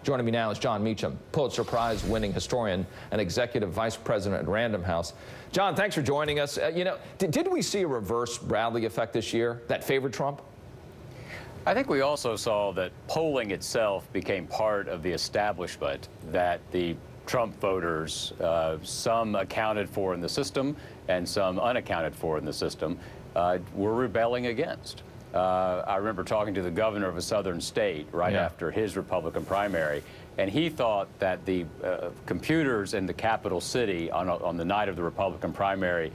Joining me now is Jon Meacham, Pulitzer Prize-winning historian and executive vice president at Random House. Jon, thanks for joining us. Did we see a reverse Bradley effect this year that favored Trump? I think we also saw that polling itself became part of the establishment that the Trump voters, some accounted for in the system and some unaccounted for in the system, were rebelling against. I remember talking to the governor of a southern state right after his Republican primary, and he thought that the computers in the capital city on the night of the Republican primary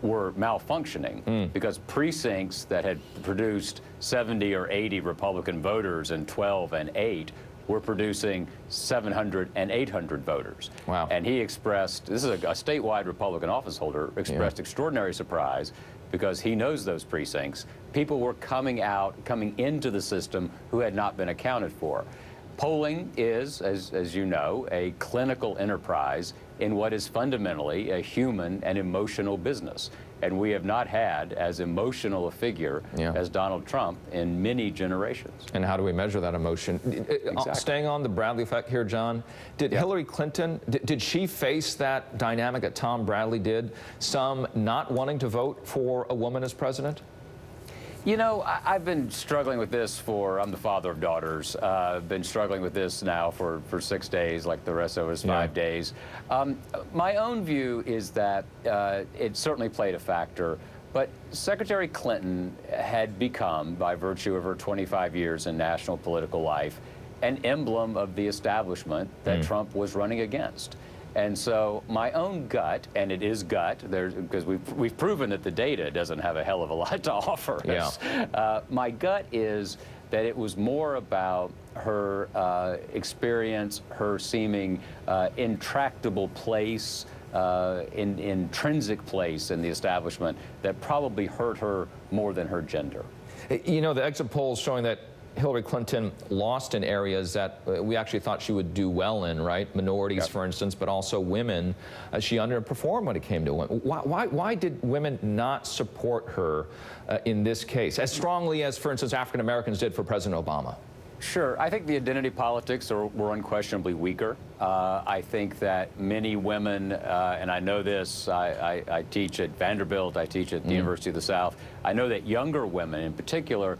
were malfunctioning because precincts that had produced 70 or 80 Republican voters in 12 and 8 were producing 700 and 800 voters. Wow. And he expressed, this is a statewide Republican office holder, expressed extraordinary surprise because he knows those precincts. People were coming into the system who had not been accounted for. Polling is, as you know, a clinical enterprise in what is fundamentally a human and emotional business. And we have not had as emotional a figure as Donald Trump in many generations. And how do we measure that emotion? Exactly. Staying on the Bradley effect here, Jon, did Hillary Clinton, did she face that dynamic that Tom Bradley did, some not wanting to vote for a woman as president? You know, I've been struggling with this I'm the father of daughters, been struggling with this now for 6 days, like the rest of us, 5 days. My own view is that it certainly played a factor, but Secretary Clinton had become, by virtue of her 25 years in national political life, an emblem of the establishment that Trump was running against. And so my own gut, and it is gut, because we've proven that the data doesn't have a hell of a lot to offer us. My gut is that it was more about her experience, her seeming intractable place, intrinsic place in the establishment that probably hurt her more than her gender. You know, the exit polls showing that Hillary Clinton lost in areas that we actually thought she would do well in, right? Minorities, for instance, but also women. She underperformed when it came to women. Why did women not support her in this case as strongly as, for instance, African Americans did for President Obama? Sure. I think the identity politics were unquestionably weaker. I think that many women, and I know this, I teach at Vanderbilt, I teach at the University of the South, I know that younger women in particular,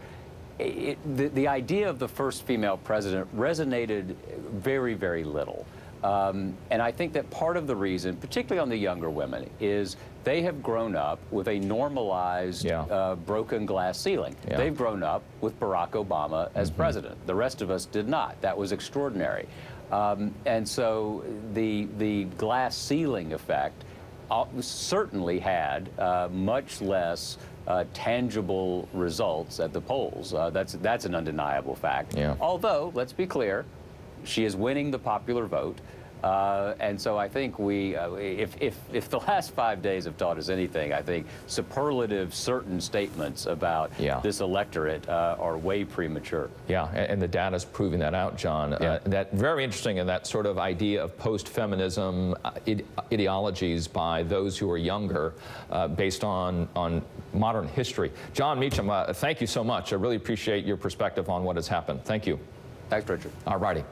the idea of the first female president resonated very, very little. And I think that part of the reason, particularly on the younger women, is they have grown up with a normalized broken glass ceiling. They've grown up with Barack Obama as president. The rest of us did not. That was extraordinary. And so the glass ceiling effect certainly had much less tangible results at the polls. That's an undeniable fact. Although, let's be clear, she is winning the popular vote. And so I think if the last 5 days have taught us anything, I think superlative certain statements about this electorate are way premature. Yeah, and the data's proving that out, Jon. That very interesting, and that sort of idea of post-feminism ideologies by those who are younger based on modern history. Jon Meacham, thank you so much. I really appreciate your perspective on what has happened. Thank you. Thanks, Richard. All righty.